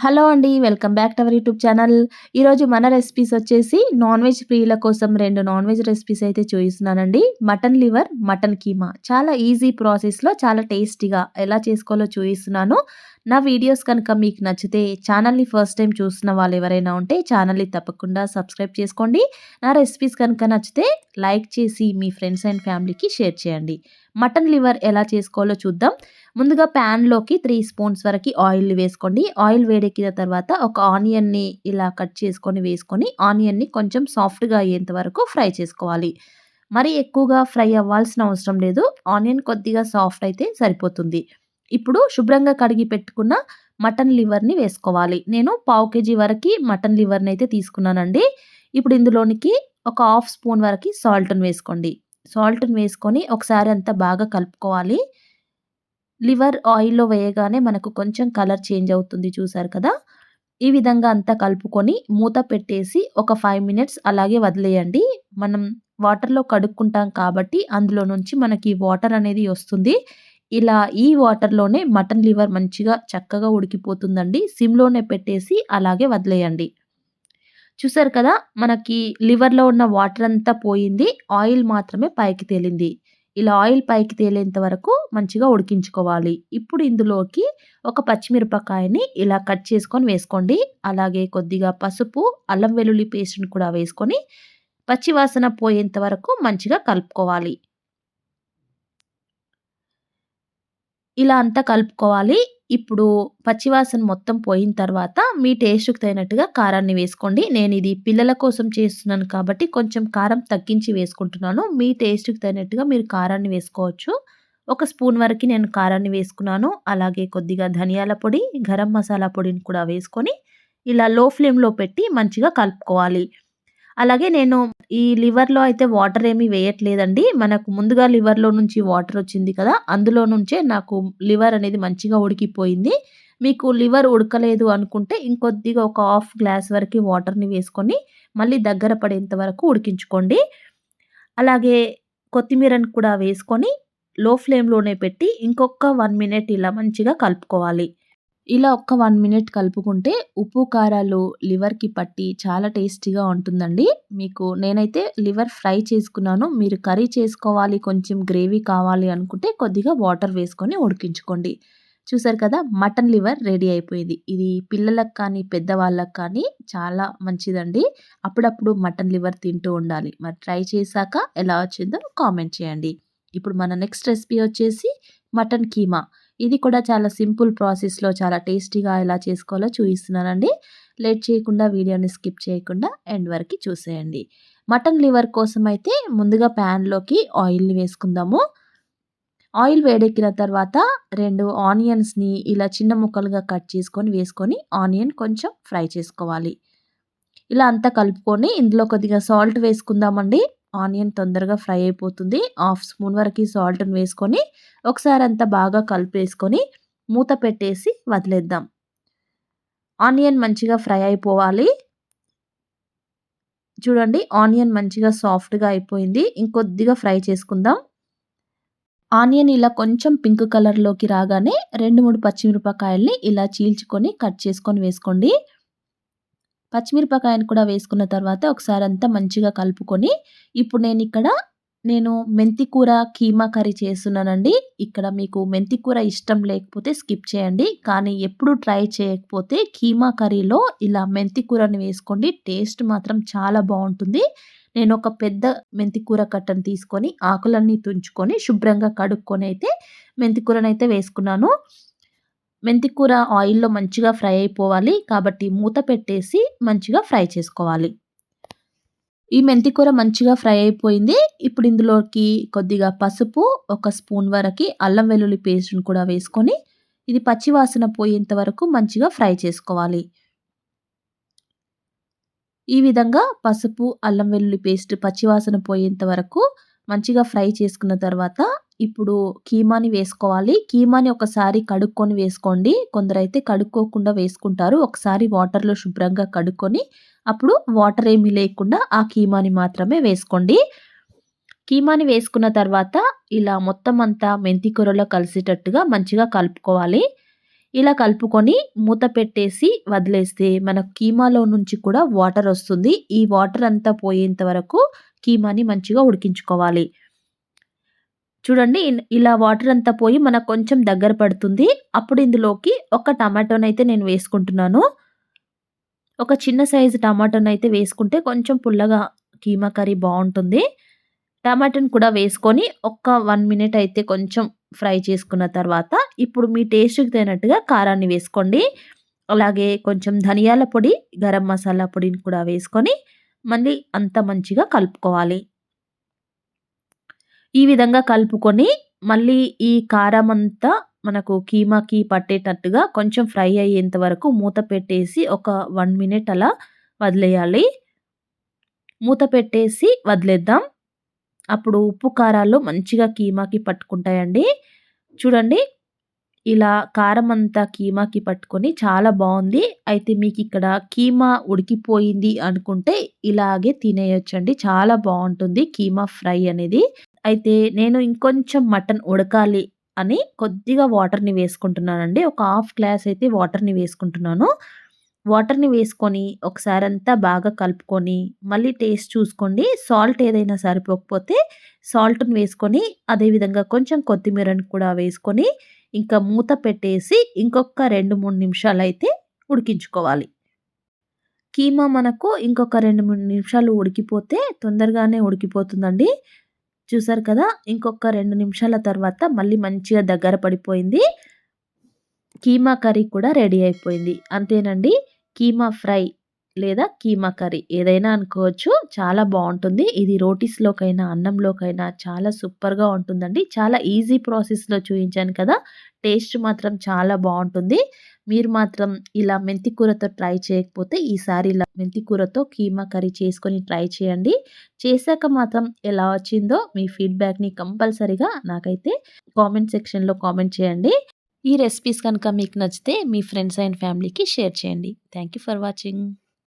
Hello అండి. Welcome back to our YouTube channel. ఈరోజు మన రెసిపీస్ వచ్చేసి నాన్ వెజ్ ప్రియుల కోసం 2 నాన్ వెజ్ రెసిపీస్ అయితే చూపిస్తున్నానండి. Mutton liver, mutton keema. చాలా ఈజీ ప్రాసెస్‌లో చాలా టేస్టీగా ఎలా చేసుకోవాలో చూపిస్తున్నాను. నా వీడియోస్ కనుక మీకు నచ్చితే ఛానల్‌ని ఫస్ట్ టైం చూస్తున్న వాళ్ళు ఎవరైనా ఉంటే ఛానల్‌ని తప్పకుండా సబ్స్క్రైబ్ చేసుకోండి. నా రెసిపీస్ కనుక నచ్చితే లైక్ చేసి మీ ఫ్రెండ్స్ అండ్ ఫ్యామిలీకి షేర్ చేయండి. మటన్ లివర్ ఎలా చేసుకోవాలో చూద్దాం. ముందుగా ప్యాన్‌లోకి 3 స్పూన్స్ వరకి ఆయిల్ వేసుకోండి. ఆయిల్ వేడెక్కిన తర్వాత ఒక ఆనియన్‌ని ఇలా కట్ చేసుకొని వేసుకొని, ఆనియన్‌ని కొంచెం సాఫ్ట్‌గా అయ్యేంత వరకు ఫ్రై చేసుకోవాలి. మరీ ఎక్కువగా ఫ్రై అవ్వాల్సిన అవసరం లేదు. ఆనియన్ కొద్దిగా సాఫ్ట్ అయితే సరిపోతుంది. ఇప్పుడు శుభ్రంగా కడిగి పెట్టుకున్న మటన్ లివర్‌ని వేసుకోవాలి. నేను పావు కేజీ వరకి మటన్ లివర్‌ని అయితే తీసుకున్నానండి. ఇప్పుడు ఇందులోనికి ఒక హాఫ్ స్పూన్ వరకి సాల్ట్‌ని వేసుకోండి. సాల్ట్‌ని వేసుకొని ఒకసారి అంతా బాగా కలుపుకోవాలి. లివర్ ఆయిల్‌లో వేయగానే మనకు కొంచెం కలర్ చేంజ్ అవుతుంది చూసారు కదా! ఈ విధంగా అంతా కలుపుకొని మూత పెట్టేసి ఒక 5 మినిట్స్ అలాగే వదిలేయండి. మనం వాటర్‌లో కడుక్కుంటాం కాబట్టి అందులో నుంచి మనకి వాటర్ అనేది వస్తుంది. ఇలా ఈ వాటర్‌లోనే మటన్ లివర్ మంచిగా చక్కగా ఉడికిపోతుందండి. సిమ్‌లోనే పెట్టేసి అలాగే వదిలేయండి. చూసారు కదా! మనకి లివర్‌లో ఉన్న వాటర్ అంతా పోయింది. ఆయిల్ మాత్రమే పైకి తేలింది. ఇలా ఆయిల్ పైకి తేలేంత వరకు మంచిగా ఉడికించుకోవాలి. ఇప్పుడు ఇందులోకి ఒక పచ్చిమిరపకాయని ఇలా కట్ చేసుకొని వేసుకోండి. అలాగే కొద్దిగా పసుపు, అల్లం వెల్లుల్లి పేస్ట్‌ని కూడా వేసుకొని పచ్చి వాసన పోయేంత వరకు మంచిగా కలుపుకోవాలి. ఇలా అంతా కలుపుకోవాలి. ఇప్పుడు పచ్చివాసన మొత్తం పోయిన తర్వాత మీ టేస్ట్‌కి తగినట్టుగా కారాన్ని వేసుకోండి. నేనిది పిల్లల కోసం చేస్తున్నాను కాబట్టి కొంచెం కారం తగ్గించి వేసుకుంటున్నాను. మీ టేస్ట్‌కి తగినట్టుగా మీరు కారాన్ని వేసుకోవచ్చు. ఒక స్పూన్ వరకి నేను కారాన్ని వేసుకున్నాను. అలాగే కొద్దిగా ధనియాల పొడి, గరం మసాలా పొడిని కూడా వేసుకొని ఇలా లో ఫ్లేమ్‌లో పెట్టి మంచిగా కలుపుకోవాలి. అలాగే నేను ఈ లివర్‌లో అయితే వాటర్ ఏమి వేయట్లేదండి. మనకు ముందుగా లివర్‌లో నుంచి వాటర్ వచ్చింది కదా! అందులో నుంచే నాకు లివర్ అనేది మంచిగా ఉడికిపోయింది. మీకు లివర్ ఉడకలేదు అనుకుంటే ఇంకొద్దిగా ఒక హాఫ్ గ్లాస్ వరకి వాటర్‌ని వేసుకొని మళ్ళీ దగ్గర పడేంత వరకు ఉడికించుకోండి. అలాగే కొత్తిమీరని కూడా వేసుకొని లో ఫ్లేమ్‌లోనే పెట్టి ఇంకొక 1 మినిట్ ఇలా మంచిగా కలుపుకోవాలి. ఇలా ఒక్క 1 మినిట్ కలుపుకుంటే ఉప్పు, కారాలు లివర్‌కి పట్టి చాలా టేస్టీగా ఉంటుందండి. నేనైతే లివర్ ఫ్రై చేసుకున్నాను. మీరు కర్రీ చేసుకోవాలి, కొంచెం గ్రేవీ కావాలి అనుకుంటే కొద్దిగా వాటర్ వేసుకొని ఉడికించుకోండి. చూసారు కదా! మటన్ లివర్ రెడీ అయిపోయింది. ఇది పిల్లలకు కానీ, పెద్దవాళ్ళకి కానీ చాలా మంచిదండి. అప్పుడప్పుడు మటన్ లివర్ తింటూ ఉండాలి. మరి ట్రై చేశాక ఎలా వచ్చిందో కామెంట్ చేయండి. ఇప్పుడు మన నెక్స్ట్ రెసిపీ వచ్చేసి మటన్ కీమా. ఇది కూడా చాలా సింపుల్ ప్రాసెస్‌లో చాలా టేస్టీగా ఎలా చేసుకోవాలో చూపిస్తున్నానండి. లేట్ చేయకుండా వీడియోని స్కిప్ చేయకుండా ఎండ్ వరకి చూసేయండి. మటన్ లివర్ కోసమైతే ముందుగా ప్యాన్‌లోకి ఆయిల్‌ని వేసుకుందాము. ఆయిల్ వేడెక్కిన తర్వాత 2 ఆనియన్స్‌ని ఇలా చిన్న ముక్కలుగా కట్ చేసుకొని వేసుకొని ఆనియన్ కొంచెం ఫ్రై చేసుకోవాలి. ఇలా అంతా కలుపుకొని ఇందులో కొద్దిగా సాల్ట్ వేసుకుందామండి. ఆనియన్ తొందరగా ఫ్రై అయిపోతుంది. హాఫ్ స్పూన్ వరకి సాల్ట్‌ని వేసుకొని ఒకసారి అంతా బాగా కలిపేసుకొని మూత పెట్టేసి వదిలేద్దాం. ఆనియన్ మంచిగా ఫ్రై అయిపోవాలి. చూడండి ఆనియన్ మంచిగా సాఫ్ట్‌గా అయిపోయింది. ఇంకొద్దిగా ఫ్రై చేసుకుందాం. ఆనియన్ ఇలా కొంచెం పింక్ కలర్‌లోకి రాగానే 2, 3 పచ్చిమిరపకాయల్ని ఇలా చీల్చుకొని కట్ చేసుకొని వేసుకోండి. పచ్చిమిరపకాయను కూడా వేసుకున్న తర్వాత ఒకసారంతా మంచిగా కలుపుకొని, ఇప్పుడు నేను మెంతి కూర కీమా కర్రీ చేస్తున్నానండి. ఇక్కడ మీకు మెంతి కూర ఇష్టం లేకపోతే స్కిప్ చేయండి. కానీ ఎప్పుడు ట్రై చేయకపోతే కీమా కర్రీలో ఇలా మెంతి కూరని వేసుకోండి. టేస్ట్ మాత్రం చాలా బావుంటుంది. నేనొక పెద్ద మెంతి కూర కట్టను తీసుకొని, ఆకులన్నీ తుంచుకొని, శుభ్రంగా కడుక్కొని అయితే మెంతి కూరనైతే వేసుకున్నాను. మెంతి కూర ఆయిల్‌లో మంచిగా ఫ్రై అయిపోవాలి. కాబట్టి మూత పెట్టేసి మంచిగా ఫ్రై చేసుకోవాలి. ఈ మెంతి కూర మంచిగా ఫ్రై అయిపోయింది. ఇప్పుడు ఇందులోకి కొద్దిగా పసుపు, ఒక స్పూన్ వరకి అల్లం వెల్లుల్లి పేస్ట్‌ని కూడా వేసుకొని, ఇది పచ్చి వాసన పోయేంత వరకు మంచిగా ఫ్రై చేసుకోవాలి. ఈ విధంగా పసుపు, అల్లం వెల్లుల్లి పేస్ట్ పచ్చివాసన పోయేంత వరకు మంచిగా ఫ్రై చేసుకున్న తర్వాత, ఇప్పుడు కీమాని వేసుకోవాలి. కీమాని ఒకసారి కడుక్కొని వేసుకోండి. కొందరైతే కడుక్కోకుండా వేసుకుంటారు. ఒకసారి వాటర్‌లో శుభ్రంగా కడుక్కొని, అప్పుడు వాటర్ ఏమీ లేకుండా ఆ కీమాని మాత్రమే వేసుకోండి. కీమాని వేసుకున్న తర్వాత ఇలా మొత్తం అంతా మెంతి కూరలో కలిసేటట్టుగా మంచిగా కలుపుకోవాలి. ఇలా కలుపుకొని మూత పెట్టేసి వదిలేస్తే మనకు కీమాలో నుంచి కూడా వాటర్ వస్తుంది. ఈ వాటర్ అంతా పోయేంత వరకు కీమాని మంచిగా ఉడికించుకోవాలి. చూడండి ఇలా వాటర్ అంతా పోయి మనకు కొంచెం దగ్గర పడుతుంది. అప్పుడు ఇందులోకి ఒక టమాటోనైతే నేను వేసుకుంటున్నాను. ఒక చిన్న సైజు టమాటోనైతే వేసుకుంటే కొంచెం పుల్లగా కీమా కర్రీ బావుంటుంది. టమాటాని కూడా వేసుకొని ఒక్క 1 మినిట్ అయితే కొంచెం ఫ్రై చేసుకున్న తర్వాత ఇప్పుడు మీ టేస్ట్‌కి తగినట్టుగా కారాన్ని వేసుకోండి. అలాగే కొంచెం ధనియాల పొడి, గరం మసాలా పొడిని కూడా వేసుకొని మళ్ళీ అంతా మంచిగా కలుపుకోవాలి. ఈ విధంగా కలుపుకొని మళ్ళీ ఈ కారమంతా మనకు కీమాకి పట్టేటట్టుగా కొంచెం ఫ్రై అయ్యేంత వరకు మూత పెట్టేసి ఒక 1 మినిట్ అలా వదిలేయాలి. మూత పెట్టేసి వదిలేద్దాం. అప్పుడు ఉప్పు, కారాలు మంచిగా కీమాకి పట్టుకుంటాయండి. చూడండి ఇలా కారమంతా కీమాకి పట్టుకొని చాలా బావుంది. అయితే మీకిక్కడ కీమా ఉడికిపోయింది అనుకుంటే ఇలాగే తినేయొచ్చండి. చాలా బావుంటుంది కీమా ఫ్రై అనేది. అయితే నేను ఇంకొంచెం మటన్ ఉడకాలి అని కొద్దిగా వాటర్‌ని వేసుకుంటున్నానండి. ఒక హాఫ్ గ్లాస్ అయితే వాటర్‌ని వేసుకుంటున్నాను. వాటర్‌ని వేసుకొని ఒకసారంతా బాగా కలుపుకొని మళ్ళీ టేస్ట్ చూసుకోండి. సాల్ట్ ఏదైనా సరిపోకపోతే సాల్ట్‌ని వేసుకొని అదే విధంగా కొంచెం కొత్తిమీరని కూడా వేసుకొని ఇంకా మూత పెట్టేసి ఇంకొక 2, 3 నిమిషాలైతే ఉడికించుకోవాలి. కీమా మనకు ఇంకొక 2, 3 నిమిషాలు ఉడికిపోతే తొందరగానే ఉడికిపోతుందండి. చూసారు కదా! ఇంకొక 2 నిమిషాల తర్వాత మళ్ళీ మంచిగా దగ్గర పడిపోయింది. కీమా కర్రీ కూడా రెడీ అయిపోయింది. అంతేనండి. కీమా ఫ్రై లేదా కీమా కర్రీ ఏదైనా అనుకోవచ్చు. చాలా బావుంటుంది. ఇది రోటీస్‌లోకైనా, అన్నంలోకైనా చాలా సూపర్‌గా ఉంటుందండి. చాలా ఈజీ ప్రాసెస్‌లో చూయించాను కదా! టేస్ట్ మాత్రం చాలా బావుంటుంది. మీరు మాత్రం ఇలా మెంతి కూరతో ట్రై చేయకపోతే ఈసారి ఇలా మెంతి కూరతో కీమా కర్రీ చేసుకొని ట్రై చేయండి. చేశాక మాత్రం ఎలా వచ్చిందో మీ ఫీడ్‌బ్యాక్‌ని కంపల్సరీగా నాకైతే కామెంట్ సెక్షన్‌లో కామెంట్ చేయండి. ఈ రెసిపీస్ కనుక మీకు నచ్చితే మీ ఫ్రెండ్స్ అండ్ ఫ్యామిలీకి షేర్ చేయండి. Thank you for watching.